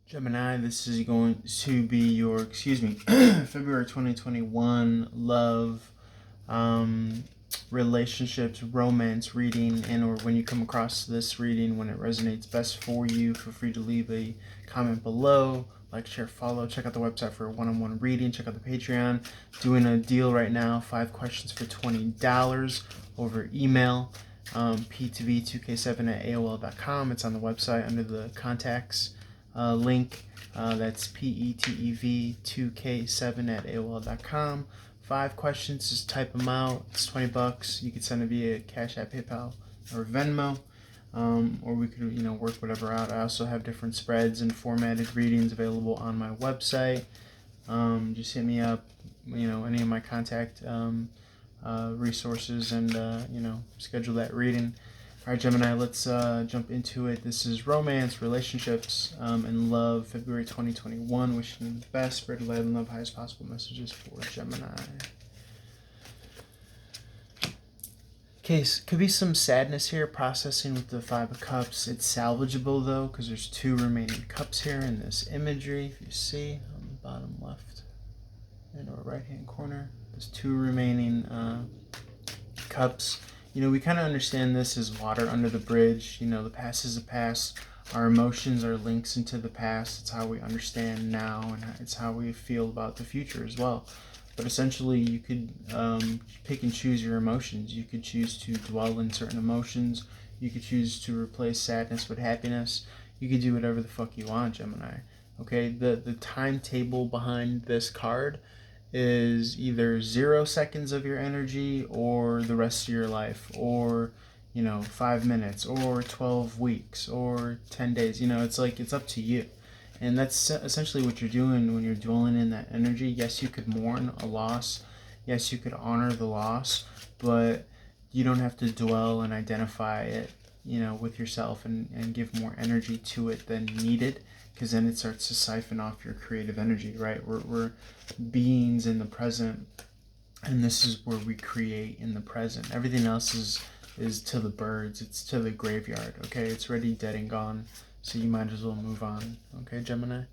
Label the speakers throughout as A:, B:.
A: Gemini, this is going to be your, February 2021 love, relationships, romance reading, and or when you come across this reading, when it resonates best for you, feel free to leave a comment below, like, share, follow, check out the website for a one-on-one reading, check out the Patreon, doing a deal right now, 5 questions for $20 over email, p2v2k7@aol.com. It's on the website under the contacts link. That's PETEV2K7@AOL.com. 5 questions, just type them out. It's $20. You can send it via Cash App, PayPal, or Venmo. Or we could, work whatever out. I also have different spreads and formatted readings available on my website. Just hit me up, any of my contact resources, and schedule that reading. All right, Gemini, let's jump into it. This is romance, relationships, and love, February 2021. Wishing you the best. Spread light and love, highest possible messages for Gemini. Okay, so could be some sadness here, processing with the 5 of Cups. It's salvageable, though, because there's 2 remaining cups here in this imagery. If you see, on the bottom left and or right-hand corner, there's 2 remaining cups. We kind of understand this as water under the bridge. The past is the past. Our emotions are links into the past. It's how we understand now, and it's how we feel about the future as well. But essentially, you could pick and choose your emotions. You could choose to dwell in certain emotions. You could choose to replace sadness with happiness. You could do whatever the fuck you want, Gemini. Okay, the timetable behind this card is either 0 seconds of your energy or the rest of your life, or 5 minutes or 12 weeks or 10 days. It's up to you. And that's essentially what you're doing when you're dwelling in that energy. Yes, you could mourn a loss. Yes, you could honor the loss, but you don't have to dwell and identify it, with yourself and give more energy to it than needed, because then it starts to siphon off your creative energy, right? We're beings in the present, and this is where we create in the present. Everything else is to the birds. It's to the graveyard, okay? It's already dead and gone. So you might as well move on, okay, Gemini?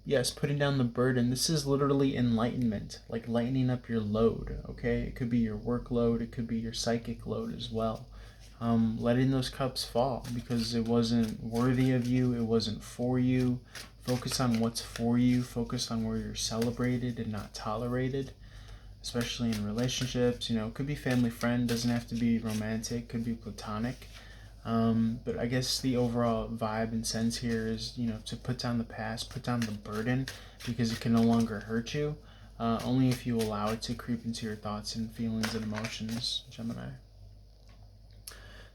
A: Yes, putting down the burden. This is literally enlightenment, like lightening up your load, okay? It could be your workload, it could be your psychic load as well. Letting those cups fall because it wasn't worthy of you, it wasn't for you. Focus on what's for you, focus on where you're celebrated and not tolerated, especially in relationships. It could be family, friend, doesn't have to be romantic, could be platonic. But I guess the overall vibe and sense here is, to put down the past, put down the burden, because it can no longer hurt you, only if you allow it to creep into your thoughts and feelings and emotions, Gemini.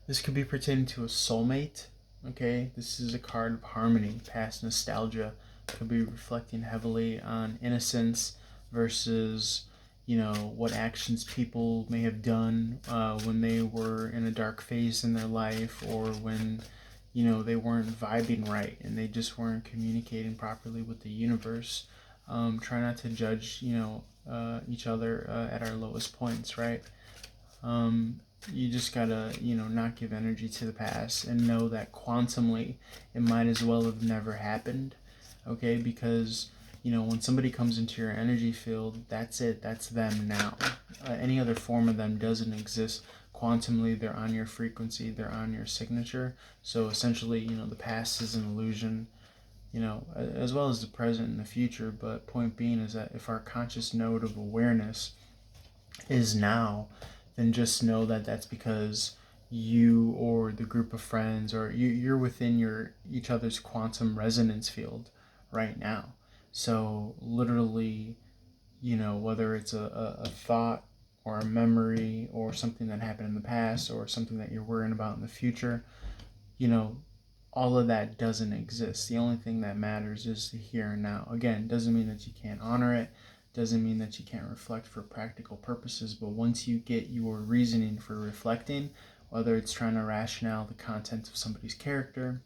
A: This could be pertaining to a soulmate, okay? This is a card of harmony, past nostalgia. Could be reflecting heavily on innocence versus what actions people may have done when they were in a dark phase in their life, or when they weren't vibing right and they just weren't communicating properly with the universe. Try not to judge each other at our lowest points, right? You just gotta not give energy to the past and know that quantumly it might as well have never happened, okay? Because when somebody comes into your energy field, that's it. That's them now. Any other form of them doesn't exist. Quantumly, they're on your frequency. They're on your signature. So essentially, the past is an illusion, as well as the present and the future. But point being is that if our conscious node of awareness is now, then just know that that's because you or the group of friends or you're within each other's quantum resonance field right now. So literally, whether it's a thought or a memory or something that happened in the past or something that you're worrying about in the future, all of that doesn't exist. The only thing that matters is the here and now. Again, doesn't mean that you can't honor it, doesn't mean that you can't reflect for practical purposes, but once you get your reasoning for reflecting, whether it's trying to rationale the content of somebody's character,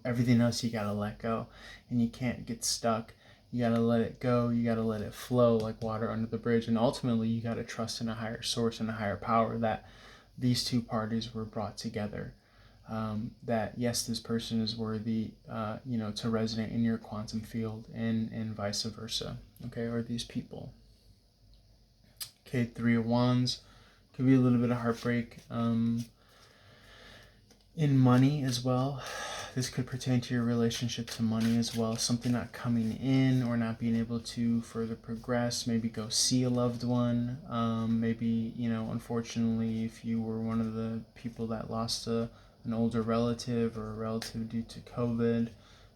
A: everything else you gotta let go, and you can't get stuck. You gotta let it go. You gotta let it flow like water under the bridge, and ultimately you gotta trust in a higher source and a higher power that these two parties were brought together. that yes, this person is worthy, to resonate in your quantum field, and vice versa, okay, or these people. Okay, Three of Wands could be a little bit of heartbreak in money as well. This could pertain to your relationship to money as well. Something not coming in or not being able to further progress. Maybe go see a loved one. Maybe, unfortunately, if you were one of the people that lost an older relative or a relative due to COVID,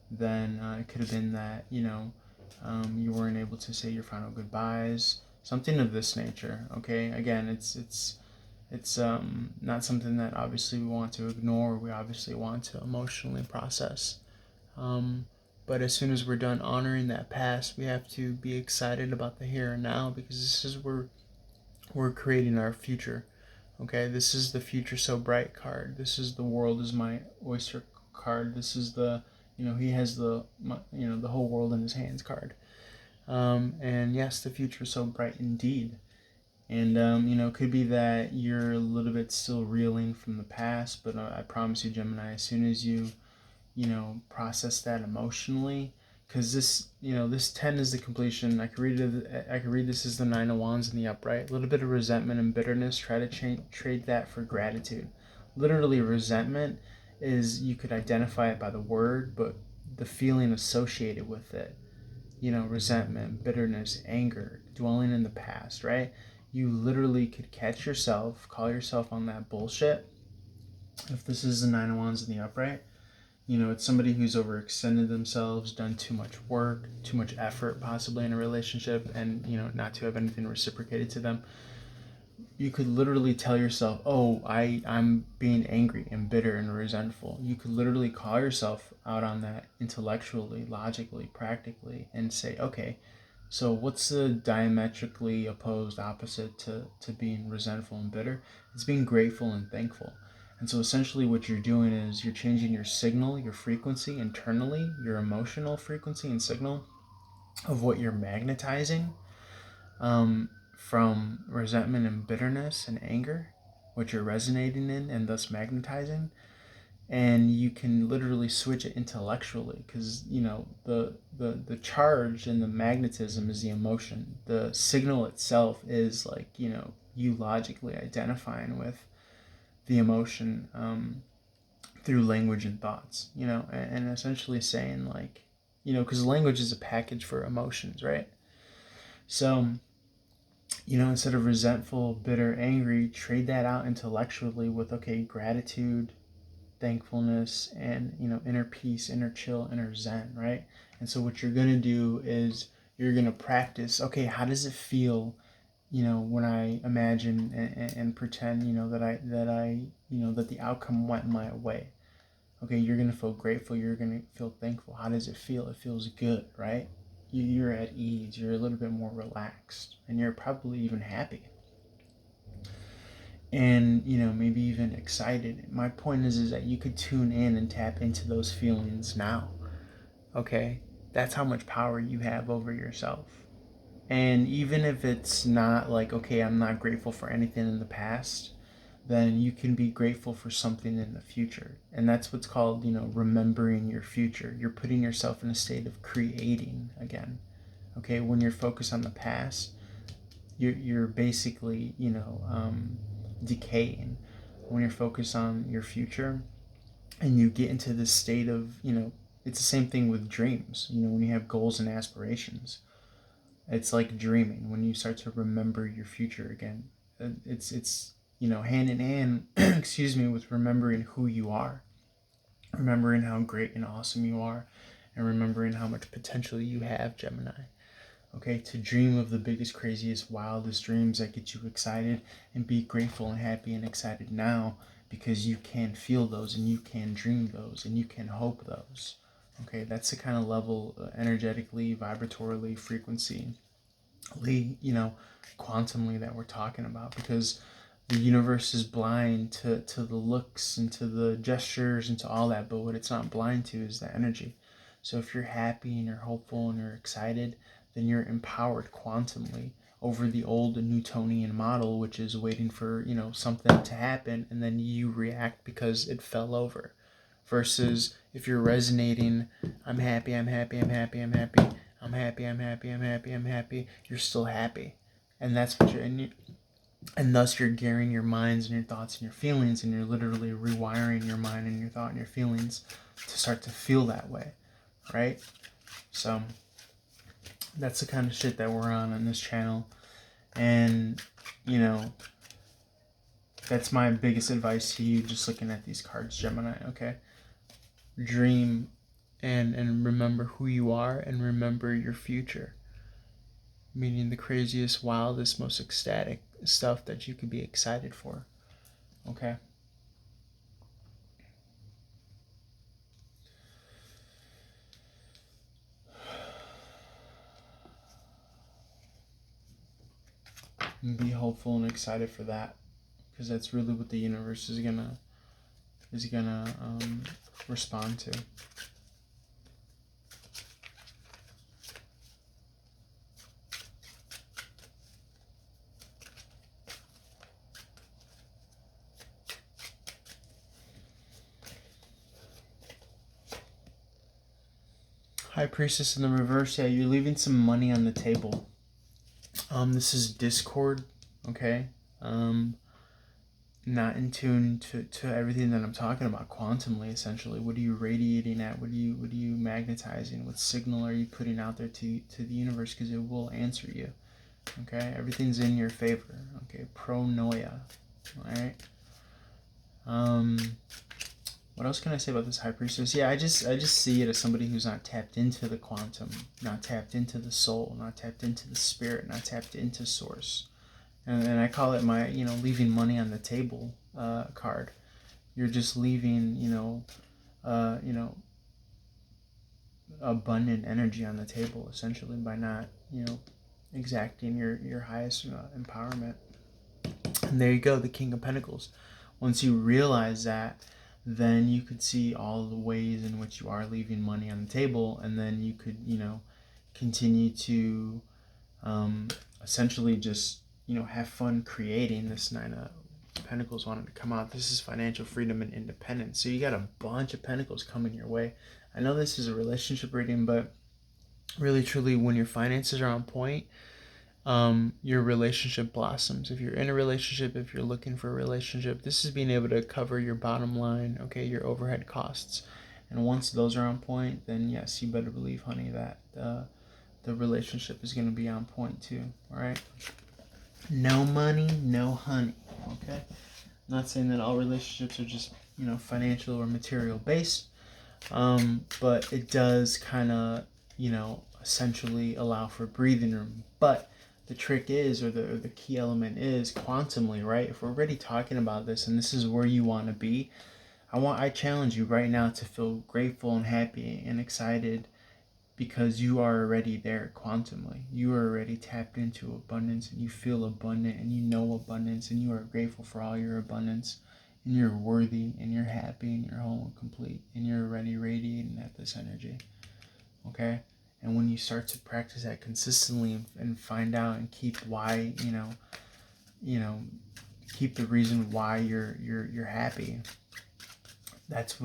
A: then it could have been that, you weren't able to say your final goodbyes. Something of this nature, okay? Again, it's not something that obviously we want to ignore. We obviously want to emotionally process. But as soon as we're done honoring that past, we have to be excited about the here and now, because this is where we're creating our future. Okay, this is the future so bright card. This is the world is my oyster card. This is the, he has the whole world in his hands card. And yes, the future is so bright indeed. And, it could be that you're a little bit still reeling from the past, but I promise you, Gemini, as soon as you, process that emotionally, because this 10 is the completion. I could read this as the 9 of Wands in the upright. A little bit of resentment and bitterness. Try to trade that for gratitude. Literally, resentment is, you could identify it by the word, but the feeling associated with it. Resentment, bitterness, anger, dwelling in the past, right? You literally could catch yourself, call yourself on that bullshit. If this is the 9 of Wands in the upright, it's somebody who's overextended themselves, done too much work, too much effort possibly in a relationship, and, not to have anything reciprocated to them. You could literally tell yourself, oh, I'm being angry and bitter and resentful. You could literally call yourself out on that intellectually, logically, practically, and say, okay, so what's the diametrically opposed opposite to being resentful and bitter? It's being grateful and thankful. And so essentially what you're doing is you're changing your signal, your frequency internally, your emotional frequency and signal of what you're magnetizing, from resentment and bitterness and anger, what you're resonating in and thus magnetizing. And you can literally switch it intellectually, because the charge and the magnetism is the emotion. The signal itself is like, you logically identifying with the emotion, through language and thoughts, and essentially saying, like, because language is a package for emotions, right? So, instead of resentful, bitter, angry, trade that out intellectually with, okay, gratitude, thankfulness, and, inner peace, inner chill, inner zen, right? And so what you're going to do is you're going to practice, okay, how does it feel, when I imagine and pretend, that the outcome went my way. Okay, you're going to feel grateful, you're going to feel thankful. How does it feel? It feels good, right? You're at ease, you're a little bit more relaxed, and you're probably even happy. And, maybe even excited. My point is that you could tune in and tap into those feelings now. Okay? That's how much power you have over yourself. And even if it's not like, okay, I'm not grateful for anything in the past, then you can be grateful for something in the future. And that's what's called, remembering your future. You're putting yourself in a state of creating again. Okay, when you're focused on the past, you're basically, decaying. When you're focused on your future and you get into this state of, it's the same thing with dreams. When you have goals and aspirations, it's like dreaming. When you start to remember your future again, it's hand in hand, excuse me, with remembering who you are, remembering how great and awesome you are, and remembering how much potential you have, Gemini. Okay, to dream of the biggest, craziest, wildest dreams that get you excited, and be grateful and happy and excited now, because you can feel those, and you can dream those, and you can hope those. Okay, that's the kind of level, energetically, vibratorily, frequency, quantumly, that we're talking about, because the universe is blind to the looks and to the gestures and to all that, but what it's not blind to is the energy. So if you're happy and you're hopeful and you're excited, then you're empowered quantumly over the old Newtonian model, which is waiting for, something to happen and then you react because it fell over. Versus if you're resonating, I'm happy, I'm happy, I'm happy, I'm happy, I'm happy, I'm happy, I'm happy, I'm happy, you're still happy. And that's what and thus you're gearing your minds and your thoughts and your feelings, and you're literally rewiring your mind and your thought and your feelings to start to feel that way, right? So that's the kind of shit that we're on this channel. And, that's my biggest advice to you just looking at these cards, Gemini, okay? Dream and remember who you are and remember your future. Meaning the craziest, wildest, most ecstatic stuff that you could be excited for, okay? And be hopeful and excited for that, because that's really what the universe is gonna respond to. High Priestess in the reverse, yeah, you're leaving some money on the table. This is discord, okay? Not in tune to everything that I'm talking about quantumly, essentially. What are you radiating at? What are you magnetizing? What signal are you putting out there to the universe? Because it will answer you. Okay? Everything's in your favor. Okay? Pronoia. Alright? What else can I say about this High Priestess? Yeah, I just see it as somebody who's not tapped into the quantum, not tapped into the soul, not tapped into the spirit, not tapped into source. And I call it my, leaving money on the table card. You're just leaving, abundant energy on the table, essentially, by not, exacting your highest empowerment. And there you go, the King of Pentacles. Once you realize that, then you could see all the ways in which you are leaving money on the table, and then you could, continue to essentially just, have fun creating. This Nine of Pentacles wanted to come out. This is financial freedom and independence. So you got a bunch of pentacles coming your way. I know this is a relationship reading, but really, truly, when your finances are on point, your relationship blossoms. If you're in a relationship, if you're looking for a relationship, this is being able to cover your bottom line, okay, your overhead costs. And once those are on point, then yes, you better believe, honey, that the relationship is going to be on point too. All right? No money, no honey. Okay? I'm not saying that all relationships are just, financial or material based, but it does kind of, essentially allow for breathing room. But the trick is, or the key element is quantumly, right? If we're already talking about this and this is where you want to be, I challenge you right now to feel grateful and happy and excited, because you are already there quantumly. You are already tapped into abundance, and you feel abundant, and you know abundance, and you are grateful for all your abundance, and you're worthy, and you're happy, and you're whole and complete, and you're already radiating at this energy. Okay? And when you start to practice that consistently and find out and keep why, keep the reason why you're happy, that's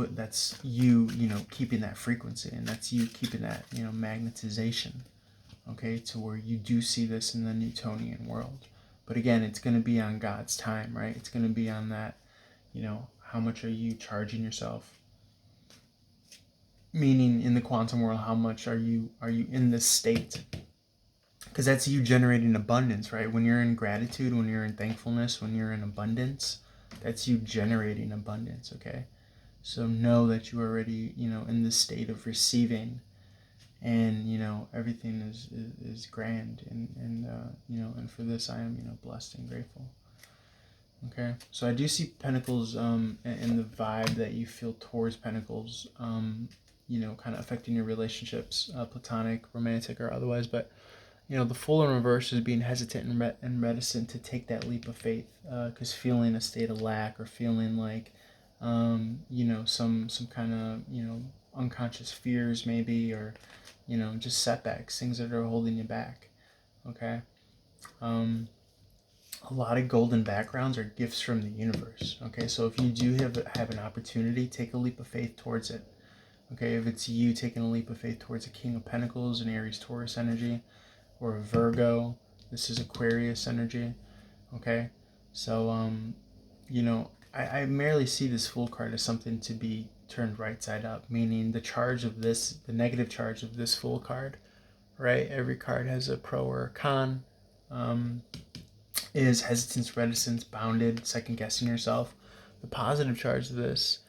A: you, keeping that frequency, and that's you keeping that, magnetization, okay, to where you do see this in the Newtonian world. But again, it's going to be on God's time, right? It's going to be on that, how much are you charging yourself? Meaning, in the quantum world, how much are you in this state? Because that's you generating abundance, right? When you're in gratitude, when you're in thankfulness, when you're in abundance, that's you generating abundance, okay? So know that you're already, in the state of receiving, and, everything is grand, and and for this I am, blessed and grateful. Okay, so I do see Pentacles in the vibe that you feel towards Pentacles, kind of affecting your relationships, platonic, romantic, or otherwise. But the Fool in reverse is being hesitant and reticent to take that leap of faith, because feeling a state of lack, or feeling like some kind of unconscious fears maybe, or just setbacks, things that are holding you back. Okay, A lot of golden backgrounds are gifts from the universe. Okay, so if you do have an opportunity, take a leap of faith towards it. Okay, if it's you taking a leap of faith towards a King of Pentacles, an Aries Taurus energy, or a Virgo, this is Aquarius energy. Okay, so I merely see this Fool card as something to be turned right side up, meaning the negative charge of this Fool card, right? Every card has a pro or a con. Is hesitance, reticence, bounded, second guessing yourself. The positive charge of this,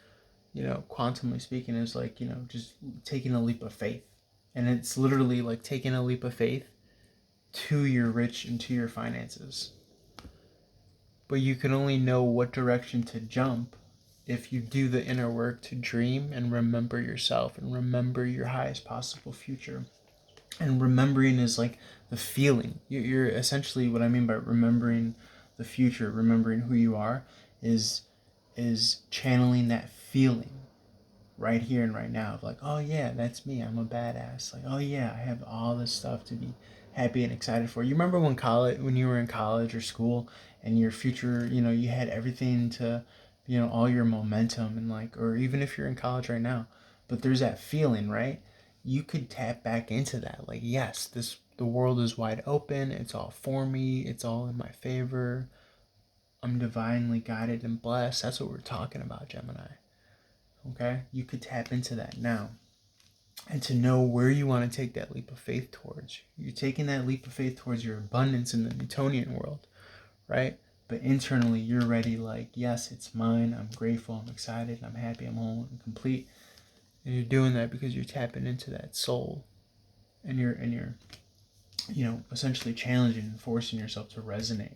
A: quantumly speaking, is like, just taking a leap of faith. And it's literally like taking a leap of faith to your rich and to your finances. But you can only know what direction to jump if you do the inner work to dream and remember yourself and remember your highest possible future. And remembering is like the feeling. You're essentially, what I mean by remembering the future, remembering who you are, is channeling that feeling right here and right now of like, oh yeah, that's me, I'm a badass. Like, oh yeah, I have all this stuff to be happy and excited for. You remember when you were in college or school and your future, you had everything to, all your momentum, and like, or even if you're in college right now, but there's that feeling, right? You could tap back into that. Like, yes, the world is wide open. It's all for me. It's all in my favor. I'm divinely guided and blessed. That's what we're talking about, Gemini. Okay? You could tap into that now. And to know where you want to take that leap of faith towards. You're taking that leap of faith towards your abundance in the Newtonian world, right? But internally, you're ready, like, yes, it's mine. I'm grateful. I'm excited. I'm happy. I'm whole and complete. And you're doing that because you're tapping into that soul. And you're essentially challenging and forcing yourself to resonate.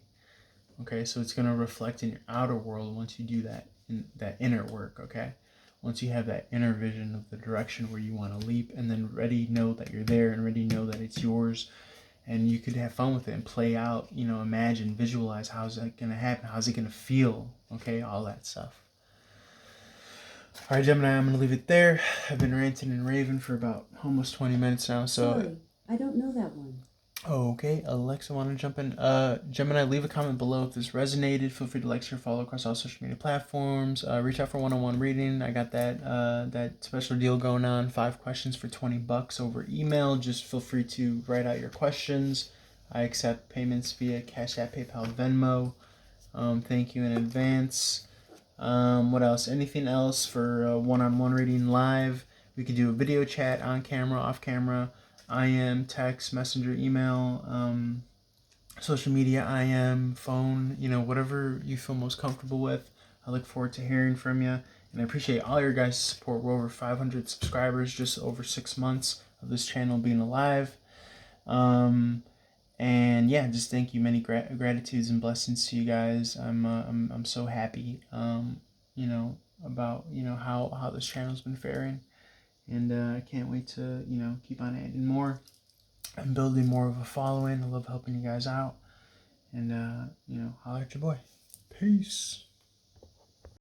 A: Okay, so it's going to reflect in your outer world once you do that inner work. Okay, once you have that inner vision of the direction where you want to leap, and then ready know that you're there, and ready know that it's yours, and you could have fun with it and play out, imagine, visualize, how's that going to happen, how's it going to feel. Okay, all that stuff. All right, Gemini, I'm going to leave it there. I've been ranting and raving for about almost 20 minutes now. So
B: sorry, I don't know that one.
A: Okay, Alexa, want to jump in? Gemini, leave a comment below if this resonated. Feel free to like, share, follow across all social media platforms. Reach out for one-on-one reading. I got that special deal going on. 5 questions for $20 over email. Just feel free to write out your questions. I accept payments via Cash App, PayPal, Venmo. Thank you in advance. What else? Anything else for one-on-one reading live? We could do a video chat on camera, off camera. IM, text, messenger, email, social media, IM, phone, whatever you feel most comfortable with. I look forward to hearing from you, and I appreciate all your guys' support. We're over 500 subscribers, just over 6 months of this channel being alive. And yeah, just thank you. Many gratitudes and blessings to you guys. I'm so happy, about how this channel's been faring. And I can't wait to, keep on adding more. I'm building more of a following. I love helping you guys out. And, holler at your boy. Peace.